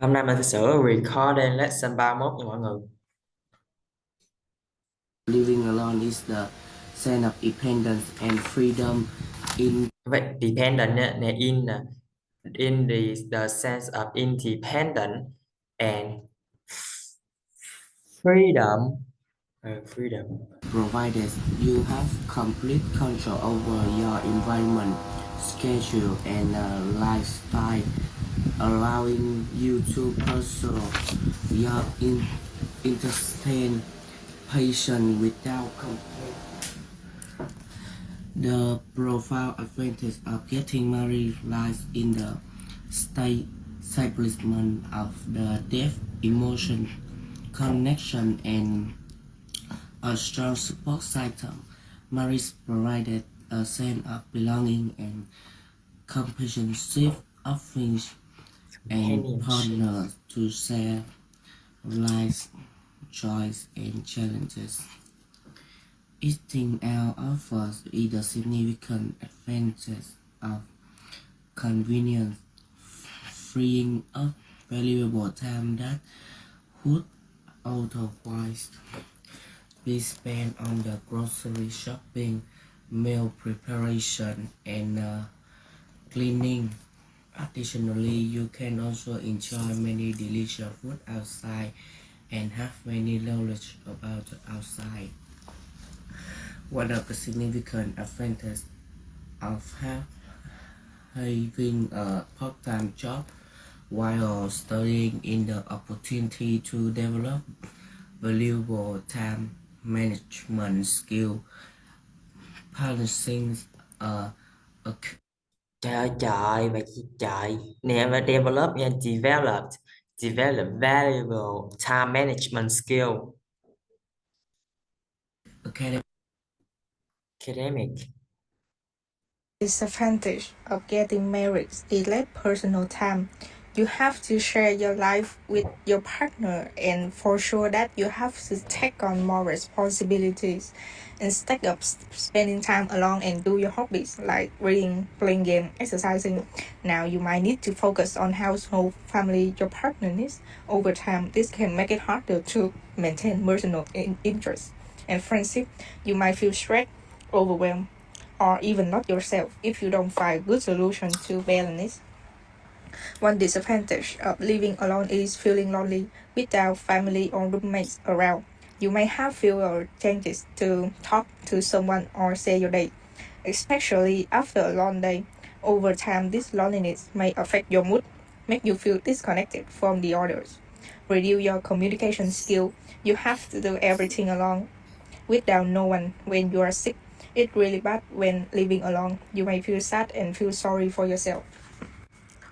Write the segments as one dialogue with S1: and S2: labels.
S1: Hôm nay mình sẽ sửa recording lesson 31 nha mọi người.
S2: Living alone is the sense of independence and freedom in
S1: Vậy dependent nè in the sense of independent and freedom. Freedom.
S2: provided you have complete control over your environment, schedule, and lifestyle, allowing you to pursue your interesting passion without complaint. The profound advantage of getting married lies in the establishment of the depth, emotion, connection, and a strong support system. Marriage provided a sense of belonging and companionship, offering and
S1: Companionship.
S2: partners to share life's joys and challenges. Eating out offers either significant advantages of convenience, freeing up valuable time that would otherwise be spent on the grocery shopping, meal preparation, and cleaning. Additionally, you can also enjoy many delicious food outside and have many knowledge about the outside. One of the significant advantages of having a part-time job while studying is the opportunity to develop valuable time management skill, balancing a, a
S1: Trời ơi trời, vậy chị trời. Nè và develop nha, develop valuable time management skill.
S2: academic
S1: Academic.
S3: Disadvantage of getting married is less personal time. You have to share your life with your partner, and for sure that you have to take on more responsibilities. Instead of spending time alone and do your hobbies like reading, playing game, exercising, now you might need to focus on household, family, your partner needs. Over time, this can make it harder to maintain personal interests and friendship. You might feel stressed, overwhelmed, or even not yourself if you don't find good solution to balance. One disadvantage of living alone is feeling lonely without family or roommates around. You may have fewer chances to talk to someone or say your day, especially after a long day. Over time, this loneliness may affect your mood, make you feel disconnected from the others, reduce your communication skill. You have to do everything alone without no one when you are sick. It's really bad when living alone. You may feel sad and feel sorry for yourself.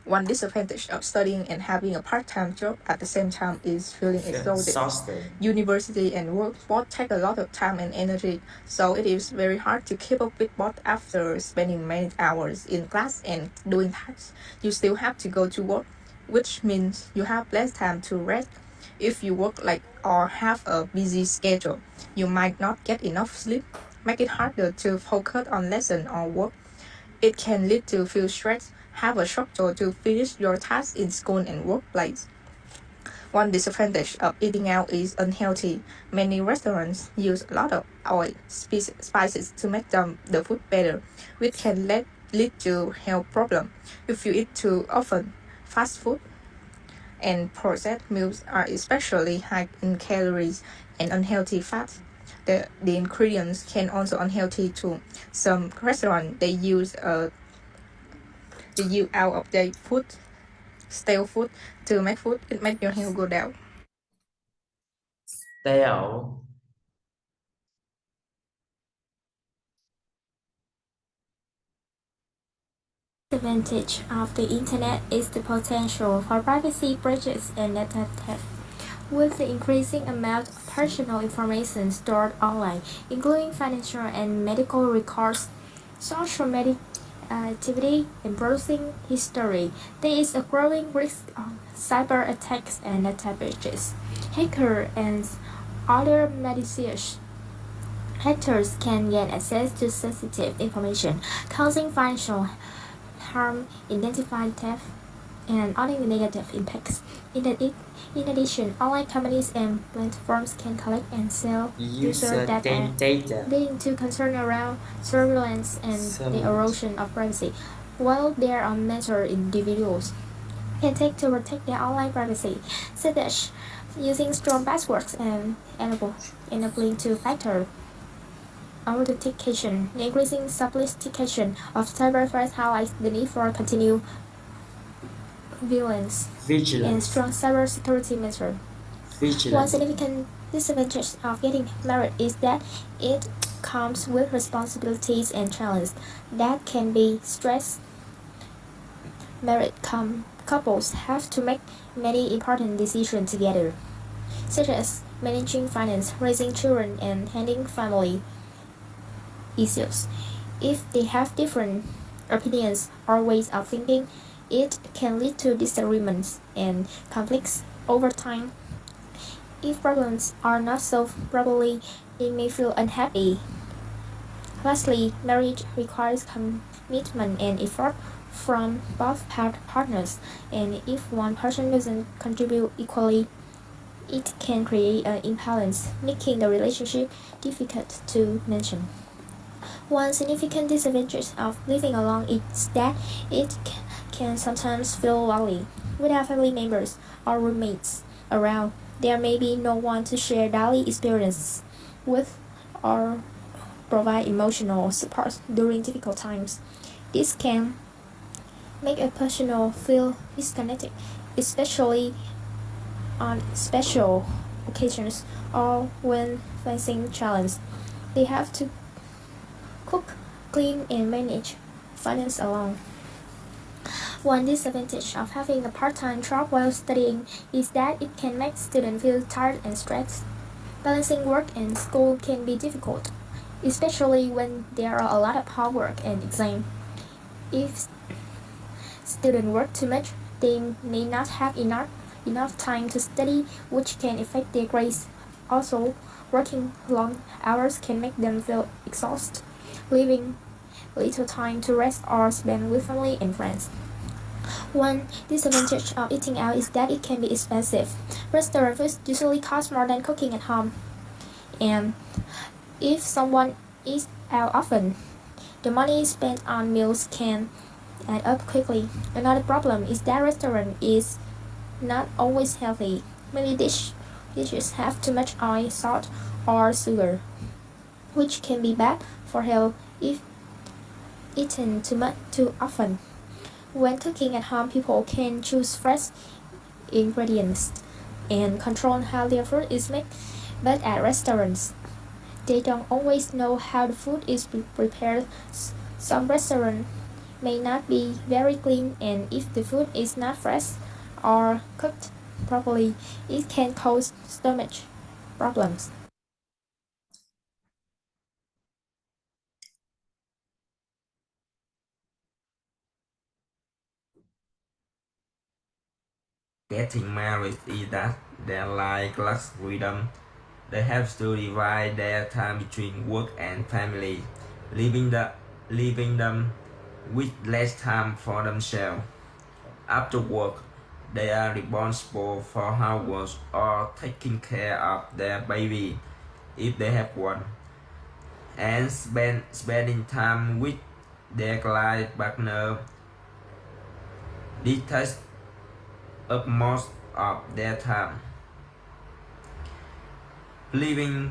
S3: One disadvantage of studying and having a part-time job at the same time is feeling exhausted.
S1: Exhausted.
S3: University and work both take a lot of time and energy, so it is very hard to keep up with both after spending many hours in class and doing tasks. You still have to go to work, which means you have less time to rest. If you work like or have a busy schedule, you might not get enough sleep, make it harder to focus on lesson or work. It can lead to feel stressed, have a struggle to finish your tasks in school and workplace. One disadvantage of eating out is unhealthy. Many restaurants use a lot of oil, spices to make the food better, which can lead to health problems. If you eat too often, fast food and processed meals are especially high in calories and unhealthy fats. The ingredients can also unhealthy too. Some restaurants they use out of their food, stale food to make food. It makes your health go down.
S1: Stale.
S4: Advantage of the internet is the potential for privacy breaches and data theft. With the increasing amount of personal information stored online, including financial and medical records, social media activity, and browsing history, there is a growing risk of cyber attacks and data breaches. Hackers and other malicious actors can gain access to sensitive information, causing financial harm, identity theft, and other negative impacts. In addition, online companies and platforms can collect and sell user
S1: User
S4: data,
S1: data.
S4: leading to concern around surveillance and the erosion of privacy. While there are measures individuals can take to protect their online privacy, such as using strong passwords and enabling two-factor authentication. The increasing sophistication of cyber threats highlights the need for continued vigilance and strong cybersecurity measures. One significant disadvantage of getting married is that it comes with responsibilities and challenges that can be stressed. Married couples have to make many important decisions together, such as managing finance, raising children, and handling family issues. If they have different opinions or ways of thinking, it can lead to disagreements and conflicts over time. If problems are not solved properly, they may feel unhappy. Lastly, marriage requires commitment and effort from both partners, and if one person doesn't contribute equally, it can create an imbalance, making the relationship difficult to maintain. One significant disadvantage of living alone is that it can sometimes feel lonely. Without family members or roommates around, there may be no one to share daily experiences with or provide emotional support during difficult times. This can make a person feel disconnected, especially on special occasions or when facing challenges. They have to cook, clean, and manage finance alone. One disadvantage of having a part-time job while studying is that it can make students feel tired and stressed. Balancing work and school can be difficult, especially when there are a lot of homework and exams. If students work too much, they may not have enough time to study, which can affect their grades. Also, working long hours can make them feel exhausted, leaving little time to rest or spend with family and friends. One disadvantage of eating out is that it can be expensive. Restaurant food usually costs more than cooking at home, and if someone eats out often, the money spent on meals can add up quickly. Another problem is that restaurant is not always healthy. Many dishes have too much oil, salt, or sugar, which can be bad for health if eaten too often. When cooking at home, people can choose fresh ingredients and control how their food is made. But at restaurants, they don't always know how the food is prepared. Some restaurants may not be very clean, and if the food is not fresh or cooked properly, it can cause stomach problems.
S2: Getting married is that their life lacks freedom. They have to divide their time between work and family, leaving them with less time for themselves. After work, they are responsible for housework or taking care of their baby if they have one, and spending time with their life partner. This takes up most of their time, leaving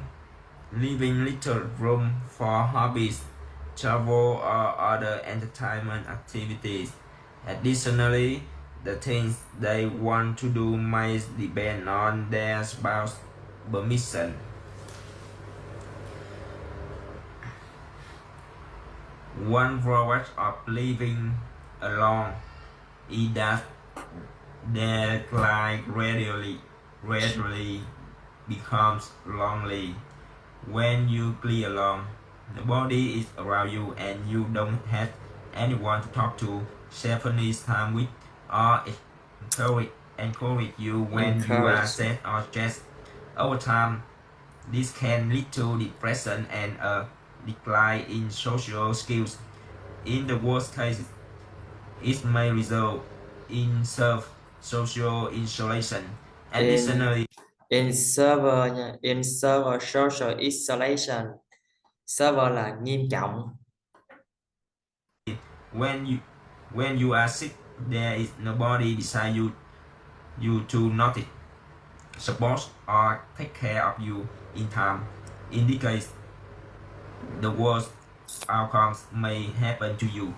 S2: little room for hobbies, travel, or other entertainment activities. Additionally, the things they want to do might depend on their spouse's permission. One drawback of living alone is that their life gradually becomes lonely. When you live alone, nobody is around you and you don't have anyone to talk to, share funny time with, or encourage you when you are sad or stressed. Over time, this can lead to depression and a decline in social skills. In the worst cases, it may result in serve social isolation. Additionally,
S1: in server nha, in server social isolation. Server là nghiêm trọng.
S2: when you are sick, there is nobody beside you to notice, support, or take care of you in time. In this case, the worst outcomes may happen to you.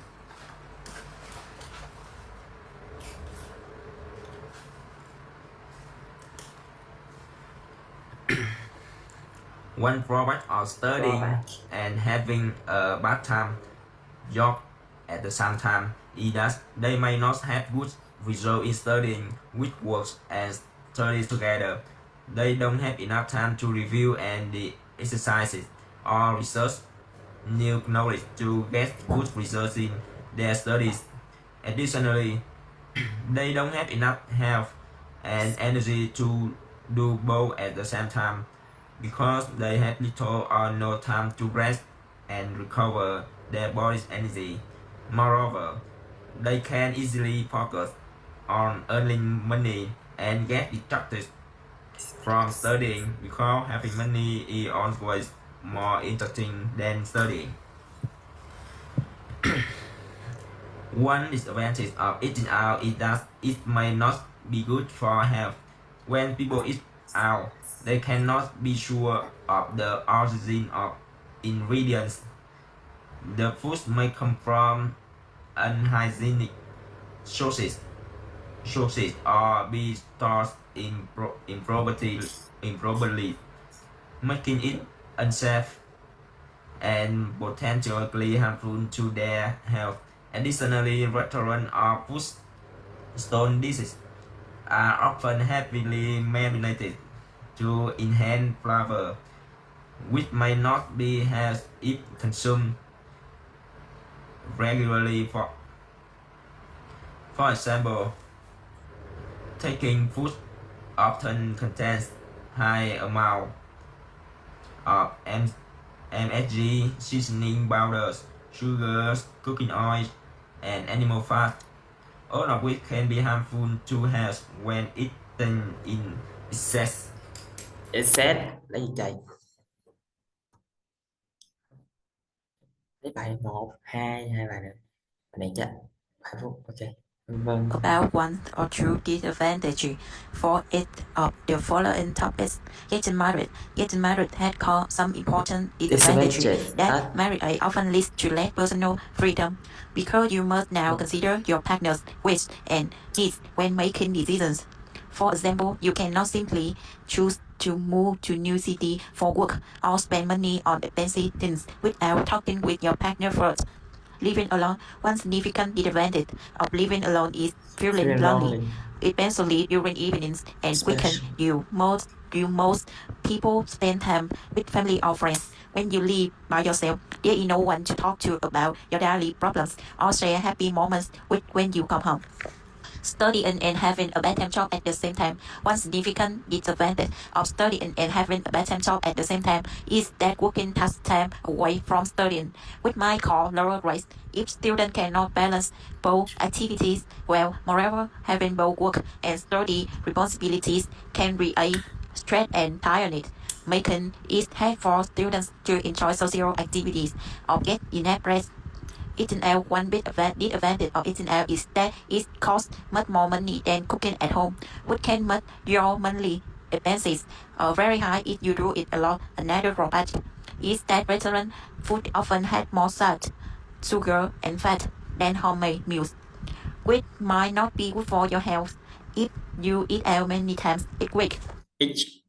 S2: One drawback of studying and having a part-time job at the same time is that they may not have good results in studying, which works and studies together. They don't have enough time to review and the exercises or research new knowledge to get good results in their studies. Additionally, they don't have enough health and energy to do both at the same time because they have little or no time to rest and recover their body's energy. Moreover, they can easily focus on earning money and get distracted from studying because having money is always more interesting than studying. One disadvantage of eating out is that it may not be good for health. When people eat out, they cannot be sure of the origin of ingredients. The food may come from unhygienic sources or be stored improperly, making it unsafe and potentially harmful to their health. Additionally, restaurant or food stone dishes are often heavily marinated to enhance flavor, which may not be as if consumed regularly. For example, taking food often contains high amount of MSG, seasoning powders, sugars, cooking oil, and animal fat, all of which can be harmful to health when eaten in excess.
S1: Excess là gì trời? Lấy bài 1, 2, hai bài nữa. Bài này chắc 7 phút, ok. Vâng.
S5: About one or two disadvantages for each of the following topics. Getting married. Getting married had caused some important disadvantages that marriage often leads to less personal freedom because you must now consider your partner's wishes and needs when making decisions. For example, you cannot simply choose to move to new city for work or spend money on expensive things without talking with your partner first. Living alone. One significant disadvantage of living alone is feeling lonely, especially during evenings and weekends. Most people spend time with family or friends. When you live by yourself, there is no one to talk to about your daily problems or share happy moments with when you come home. Studying and having a part-time job at the same time. One significant disadvantage of studying and having a part-time job at the same time is that working takes time away from studying, which might cause lower grades if students cannot balance both activities well. Moreover, having both work and study responsibilities can create stress and tiredness, making it hard for students to enjoy social activities or get enough rest. Eating out. One big disadvantage of eating out is that it costs much more money than cooking at home, which can make your monthly expenses very high if you do it a lot. Another drawback is that restaurant food often has more salt, sugar, and fat than homemade meals, which might not be good for your health if you eat out many times each week.
S1: Each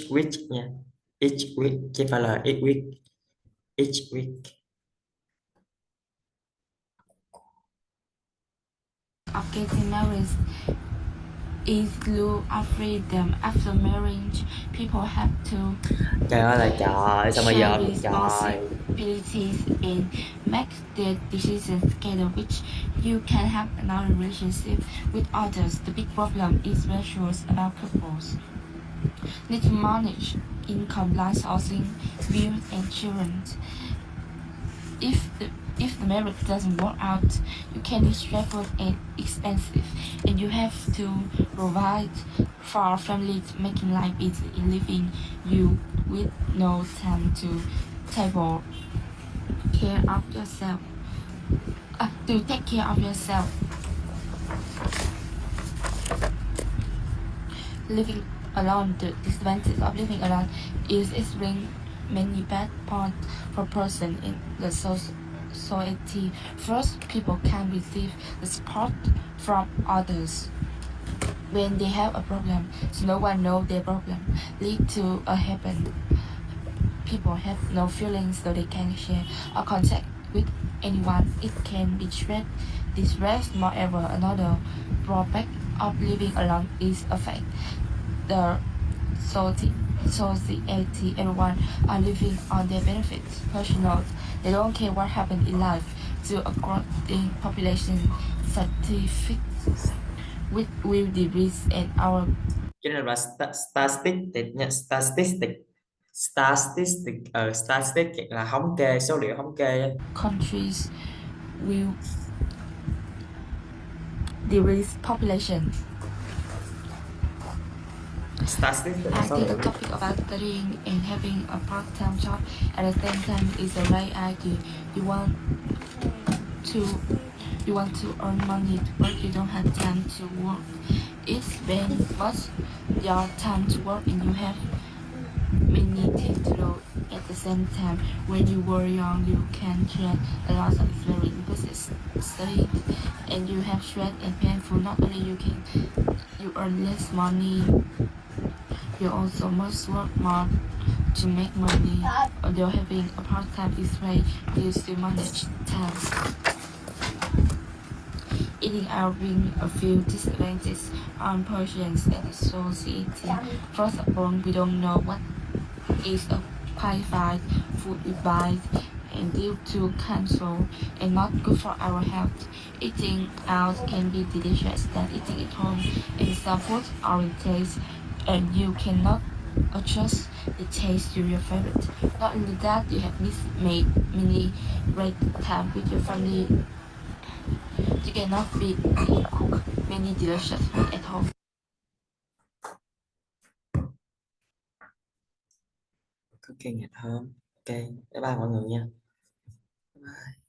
S1: week nha. Each week chứ không phải là each week. Each week.
S4: Of getting married is look of freedom. After marriage, people have to
S1: Trời ơi là trời, sao bây giờ
S4: share
S1: trời.
S4: responsibilities and make their decisions together, which you can have another relationship with others. The big problem is pressures about couples need to manage income, life, housing, bills, and children. If the If the marriage doesn't work out, you can be stressful and expensive, and you have to provide for families, making life easy and leaving you with no time to table care of yourself. To take care of yourself. Living alone, the disadvantage of living alone is it brings many bad points for person in the society. First, people can receive the support from others when they have a problem, so no one knows their problem. Lead to a happen. People have no feelings, so they can share or contact with anyone. It can be distress. Moreover, another drawback of living alone is affect the society. Everyone are living on their benefits, personal. They don't care what happened in life. To a growing population, statistics which will decrease and our
S1: Cho nên là statistic nha, statistic là thống kê, số liệu thống kê á.
S4: countries will decrease population.
S1: Statistic là
S4: I
S1: số
S4: think the
S1: liệu.
S4: topic about studying and having a part-time job at the same time is a right idea. To you want to earn money, but you don't have time to work. It's spend much your time to work and you have many things to do at the same time. When you were young, you can share a lot of experience versus studying, and you have stress and painful. Not only you earn less money, you also must work more to make money. Although having a part-time is great, you still manage time. Eating out brings a few disadvantages on persons and the society. First of all, we don't know what is a qualified food we buy, and due to cancer and not good for our health. Eating out can be delicious than eating at home, and some foods are in taste, and you cannot adjust the taste to your favorite. Not only that, you have made many great time with your family. You cannot cook many delicious food at home.
S1: Cooking at home. Ok, bye bye mọi người nha. Bye.